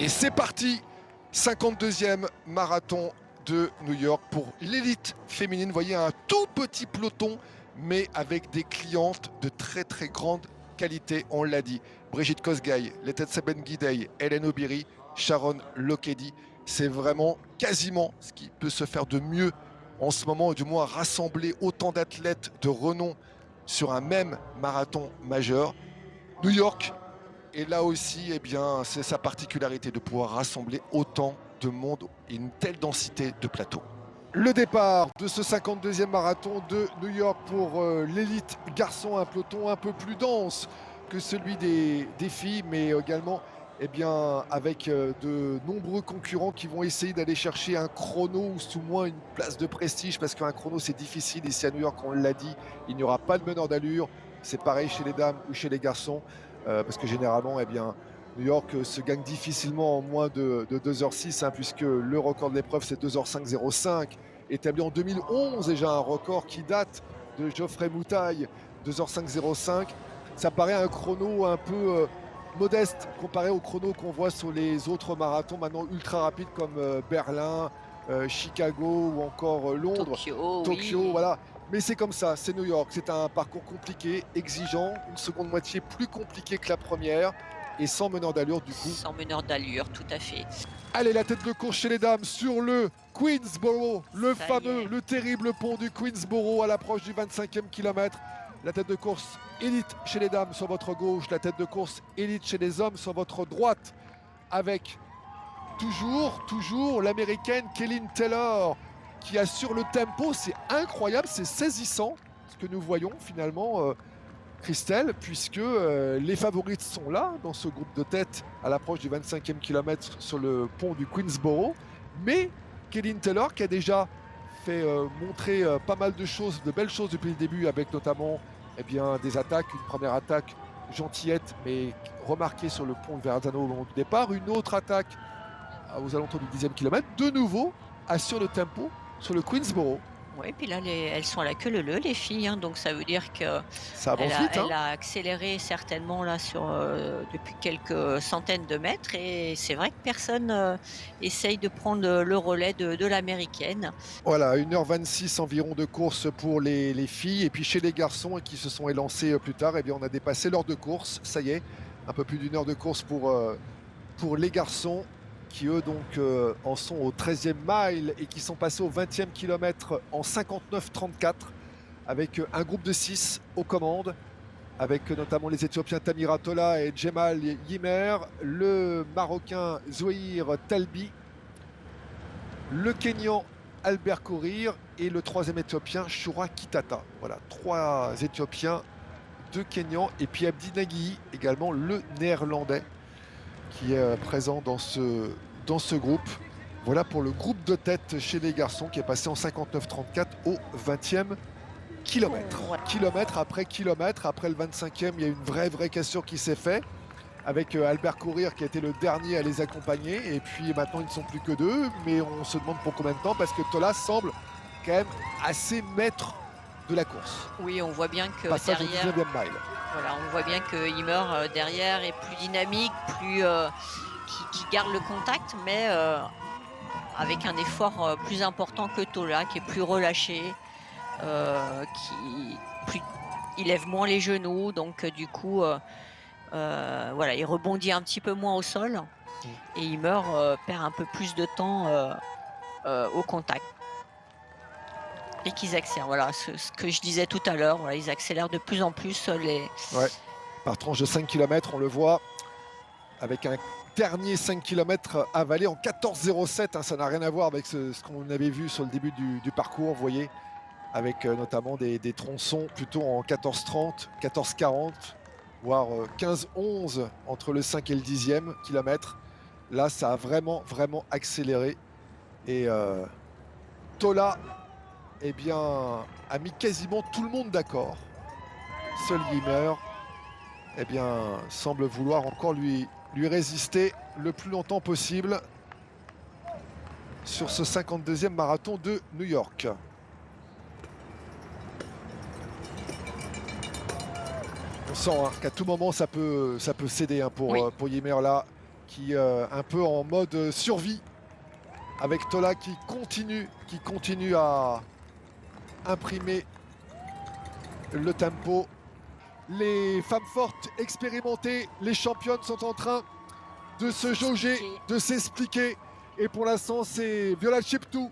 Et c'est parti, 52e marathon de New York pour l'élite féminine. Vous voyez un tout petit peloton, mais avec des clientes de très très grande qualité, on l'a dit. Brigitte Kosgei, Letetja Ben-Gidey, Hélène Obiri, Sharon Lokedi. C'est vraiment quasiment ce qui peut se faire de mieux en ce moment, du moins rassembler autant d'athlètes de renom sur un même marathon majeur. New York, et là aussi, eh bien, c'est sa particularité de pouvoir rassembler autant de monde et une telle densité de plateaux. Le départ de ce 52e marathon de New York pour l'élite garçon, un peloton un peu plus dense que celui des filles, mais également eh bien, avec de nombreux concurrents qui vont essayer d'aller chercher un chrono ou sous moins une place de prestige, parce qu'un chrono c'est difficile ici à New York, on l'a dit, il n'y aura pas de meneur d'allure, c'est pareil chez les dames ou chez les garçons. Parce que généralement, eh bien, New York se gagne difficilement en moins de 2h06, hein, puisque le record de l'épreuve, c'est 2h05,05, établi en 2011, déjà un record qui date de Geoffrey Moutaille, 2h05,05. Ça paraît un chrono un peu modeste comparé au chrono qu'on voit sur les autres marathons maintenant ultra rapides comme Berlin, Chicago ou encore Londres, Tokyo, oui. Voilà. Mais c'est comme ça, c'est New York, c'est un parcours compliqué, exigeant, une seconde moitié plus compliquée que la première et sans meneur d'allure du coup. Sans meneur d'allure, tout à fait. Allez, la tête de course chez les dames sur le Queensboro, le fameux, le terrible pont du Queensboro à l'approche du 25e kilomètre. La tête de course élite chez les dames sur votre gauche, la tête de course élite chez les hommes sur votre droite, avec toujours l'américaine Kellyn Taylor qui assure le tempo. C'est incroyable, c'est saisissant ce que nous voyons finalement, Christelle, puisque les favorites sont là dans ce groupe de tête à l'approche du 25e kilomètre sur le pont du Queensboro. Mais Kellyn Taylor qui a déjà fait montrer pas mal de choses, de belles choses depuis le début, avec notamment eh bien, des attaques, une première attaque gentillette mais remarquée sur le pont de Verrazano au moment du départ, une autre attaque aux alentours du 10e kilomètre, de nouveau assure le tempo sur le Queensboro. Oui, puis là, elles sont à la queue leu-leu, les filles, hein, donc ça veut dire que ça avance vite. Elle a accéléré certainement là depuis quelques centaines de mètres, et c'est vrai que personne essaye de prendre le relais de l'américaine. Voilà, 1h26 environ de course pour les filles, et puis chez les garçons qui se sont élancés plus tard, eh bien, on a dépassé l'heure de course, ça y est, un peu plus d'une heure de course pour les garçons, qui eux donc en sont au 13e mile et qui sont passés au 20e kilomètre en 59,34 avec un groupe de 6 aux commandes, avec notamment les Éthiopiens Tamira Tola et Djemal Yimer, le Marocain Zouhir Talbi, le Kenyan Albert Korir et le 3e Éthiopien Shura Kitata. Voilà, 3 Éthiopiens, 2 Kenyans et puis Abdi Nagui, également le Néerlandais, qui est présent dans ce groupe. Voilà pour le groupe de tête chez les garçons qui est passé en 59,34 au 20e kilomètre. Kilomètre, après le 25e, il y a une vraie cassure qui s'est faite avec Albert Korir qui a été le dernier à les accompagner, et puis maintenant ils ne sont plus que 2, mais on se demande pour combien de temps, parce que Tola semble quand même assez maître de la course. Oui, on voit bien que passage derrière, au 19e mile. Voilà, on voit bien que Ymer derrière est plus dynamique, qui garde le contact, mais avec un effort plus important que Tola, qui est plus relâché, il lève moins les genoux, donc du coup, voilà, il rebondit un petit peu moins au sol, et Ymer perd un peu plus de temps au contact. Et qu'ils accélèrent, voilà, ce que je disais tout à l'heure, voilà, ils accélèrent de plus en plus par tranche de 5 km, on le voit, avec un dernier 5 km avalé en 14,07, hein, ça n'a rien à voir avec ce qu'on avait vu sur le début du parcours, vous voyez, avec notamment des tronçons plutôt en 14,30, 14,40, voire 15,11 entre le 5 et le 10e kilomètre. Là, ça a vraiment accéléré, et Tola eh bien, a mis quasiment tout le monde d'accord. Seul Ymer eh bien, semble vouloir encore lui résister le plus longtemps possible sur ce 52e marathon de New York. On sent qu'à tout moment ça peut céder, hein, pour Ymer là, qui un peu en mode survie, avec Tola qui continue à imprimer le tempo. Les femmes fortes, expérimentées, les championnes sont en train de se jauger, de s'expliquer. Et pour l'instant, c'est Viola Cheptou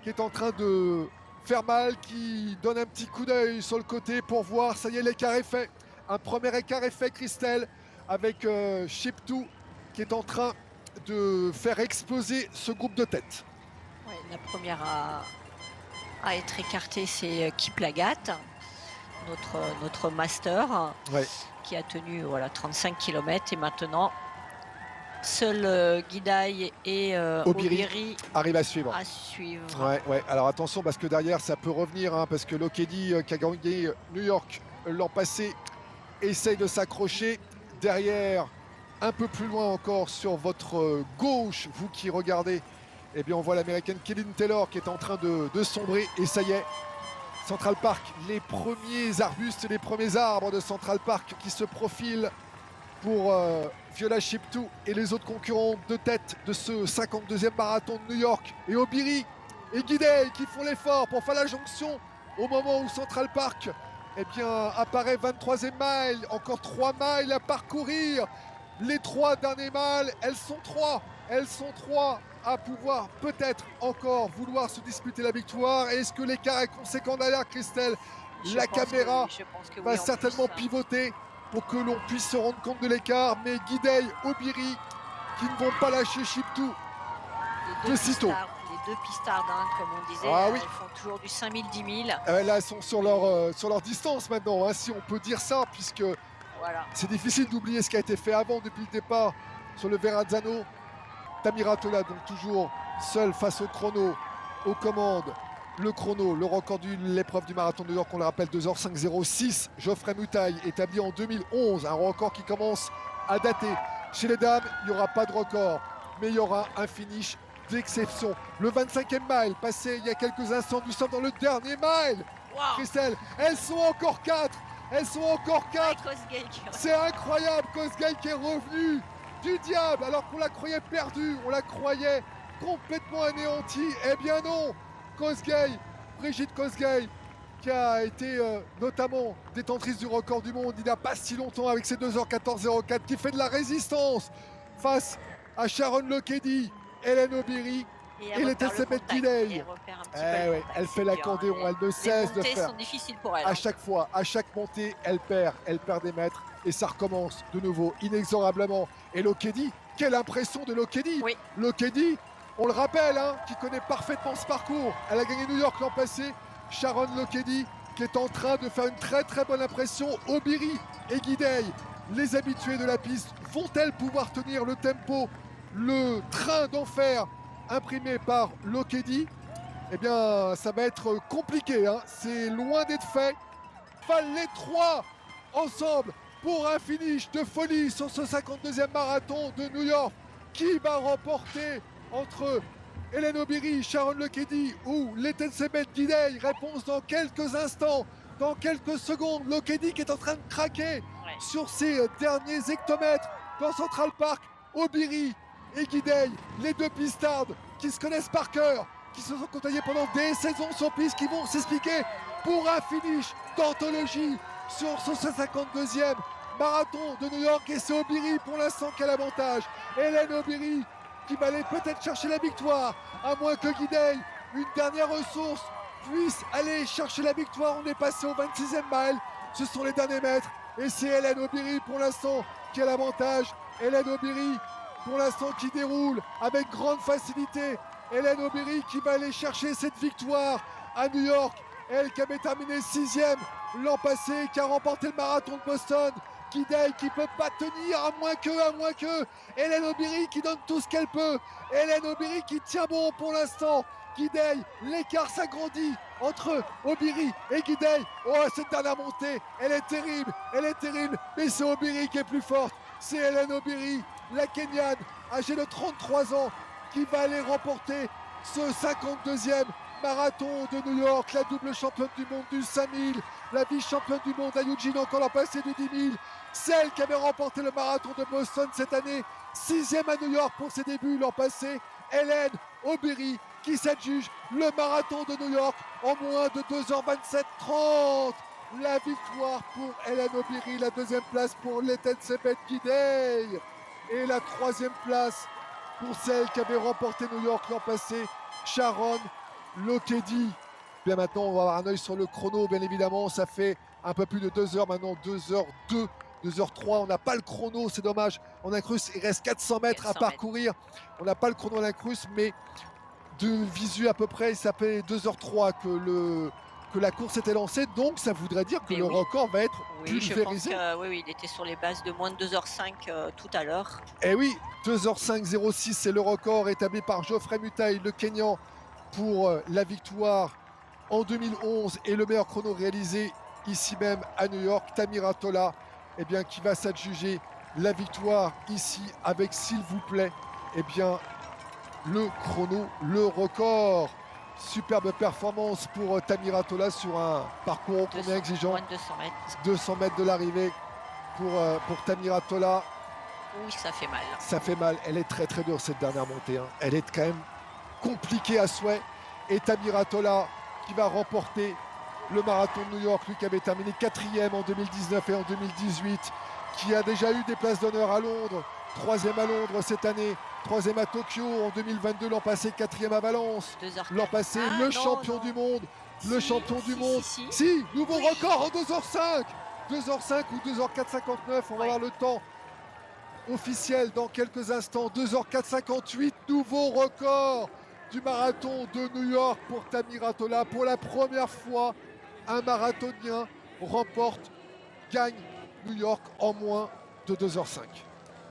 qui est en train de faire mal, qui donne un petit coup d'œil sur le côté pour voir. Ça y est, l'écart est fait. Un premier écart est fait, Christelle, avec Cheptou qui est en train de faire exploser ce groupe de tête. Ouais, la première à être écartée, c'est Kiplagat, notre master, ouais, qui a tenu 35 km. Et maintenant, seul Gidey et Obiri arrive à suivre. Ouais. Alors attention, parce que derrière, ça peut revenir, hein, parce que Lokedi, qui a gagné New York l'an passé, essaye de s'accrocher. Derrière, un peu plus loin encore sur votre gauche, vous qui regardez, eh bien on voit l'américaine Kaylin Taylor qui est en train de sombrer. Et ça y est, Central Park, les premiers arbustes, les premiers arbres de Central Park qui se profilent pour Viola Cheptou et les autres concurrents de tête de ce 52e marathon de New York. Et Obiri et Gidey qui font l'effort pour faire la jonction au moment où Central Park apparaît 23e mile. Encore 3 miles à parcourir. Les 3 derniers miles, elles sont trois à pouvoir peut-être encore vouloir se disputer la victoire. Est-ce que l'écart est conséquent derrière, Christelle? La caméra va certainement pivoter pour que l'on puisse se rendre compte de l'écart, mais Gidey, Obiri qui ne vont pas lâcher Cheptou de sitôt. Les deux pistardes, comme on disait, oui. Elles font toujours du 5000, 10 000. Là, elles sont sur leur distance maintenant, hein, si on peut dire ça, puisque c'est difficile d'oublier ce qui a été fait avant, depuis le départ sur le Verrazzano. Tamira Tola, donc toujours seule face au chrono, aux commandes. Le chrono, le record de l'épreuve du marathon de New York, on le rappelle, 2h05.06. Geoffrey Mutaille, établi en 2011, un record qui commence à dater. Chez les dames, il n'y aura pas de record, mais il y aura un finish d'exception. Le 25e mile, passé il y a quelques instants, nous sommes dans le dernier mile. Wow. Christelle, elles sont encore 4. C'est incroyable, Kosgei qui est revenu du diable alors qu'on la croyait perdue, on la croyait complètement anéantie. Eh bien non, Brigitte Kosgei, qui a été notamment détentrice du record du monde il n'y a pas si longtemps avec ses 2h14.04, qui fait de la résistance face à Sharon Lokedi, Hélène Obiri et les Tessebet Gidey. Elle fait l'accordéon, elle ne cesse de faire. Les montées sont difficiles pour elle. À chaque fois, à chaque montée, elle perd des mètres et ça recommence de nouveau inexorablement. Et Lokedi, quelle impression de Lokedi. Oui. Lokedi, on le rappelle, qui connaît parfaitement ce parcours. Elle a gagné New York l'an passé. Sharon Lokedi qui est en train de faire une très très bonne impression. Obiri et Gidey, les habitués de la piste, vont-elles pouvoir tenir le tempo, le train d'enfer imprimé par Lokedi? Eh bien, ça va être compliqué, c'est loin d'être fait. Les 3 ensemble pour un finish de folie sur ce 52e marathon de New York. Qui va remporter entre Hélène Obiri, Sharon Lokedi ou les Tessebet Gidey? Réponse dans quelques instants, dans quelques secondes. Lokedi qui est en train de craquer sur ses derniers hectomètres dans Central Park. Obiri et Gidey, les deux pistardes qui se connaissent par cœur, qui se sont côtoyés pendant des saisons sur piste, qui vont s'expliquer pour un finish d'anthologie sur ce 52e marathon de New York. Et c'est Obiri pour l'instant qui a l'avantage. Hélène Obiri qui va aller peut-être chercher la victoire, à moins que Gidey, une dernière ressource, puisse aller chercher la victoire. On est passé au 26e mile, ce sont les derniers mètres, et c'est Hélène Obiri pour l'instant qui a l'avantage. Hélène Obiri pour l'instant qui déroule avec grande facilité. Hélène Obiri qui va aller chercher cette victoire à New York. Elle qui avait terminé 6e l'an passé, qui a remporté le marathon de Boston. Gidey qui peut pas tenir, à moins que. Hélène Obiri qui donne tout ce qu'elle peut. Hélène Obiri qui tient bon pour l'instant. Gidey, l'écart s'agrandit entre Obiri et Gidey. Oh, cette dernière montée, elle est terrible. Mais c'est Obiri qui est plus forte. C'est Hélène Obiri, la Kenyane, âgée de 33 ans, qui va aller remporter ce 52e marathon de New York, la double championne du monde du 5000, la vice-championne du monde à Eugene encore l'an passé du 10 000, celle qui avait remporté le marathon de Boston cette année, 6e à New York pour ses débuts l'an passé. Hélène Aubéry qui s'adjuge le marathon de New York en moins de 2h27:30. La victoire pour Hélène Aubéry, la 2e place pour Letesenbet Gidey et la 3e place pour celle qui avait remporté New York l'an passé, Sharon Lokedi. Bien maintenant, on va avoir un œil sur le chrono, bien évidemment. Ça fait un peu plus de 2 heures maintenant, 2h02, 2h03. On n'a pas le chrono, c'est dommage. En incruste, il reste 400 mètres à parcourir. On n'a pas le chrono en incruste, mais de visu à peu près, ça fait 2h03 que la course était lancée. Donc, ça voudrait dire que le record va être pulvérisé. Oui, il était sur les bases de moins de 2h05 tout à l'heure. Et oui, 2h05:06, c'est le record établi par Geoffrey Mutai, le Kenyan, pour la victoire en 2011 et le meilleur chrono réalisé ici même à New York. Tamira Tola, eh bien, qui va s'adjuger la victoire ici avec, s'il vous plaît, eh bien, le chrono, le record. Superbe performance pour Tamira Tola sur un parcours combien exigeant, moins de 200 mètres. 200 mètres de l'arrivée pour Tamira Tola. Oui, ça fait mal. Ça fait mal. Elle est très très dure cette dernière montée. Elle est quand même compliquée à souhait. Et Tamira Tola qui va remporter le marathon de New York, lui qui avait terminé 4e en 2019 et en 2018, qui a déjà eu des places d'honneur à Londres, 3e à Londres cette année, 3e à Tokyo en 2022, l'an passé 4e à Valence, l'an passé le champion du monde, le champion du monde. Si, nouveau record en 2h05, 2h05 ou 2h4:59, on va voir le temps officiel dans quelques instants. 2h4:58, nouveau record du marathon de New York pour Tamira Tola. Pour la première fois, un marathonien gagne New York en moins de 2h05.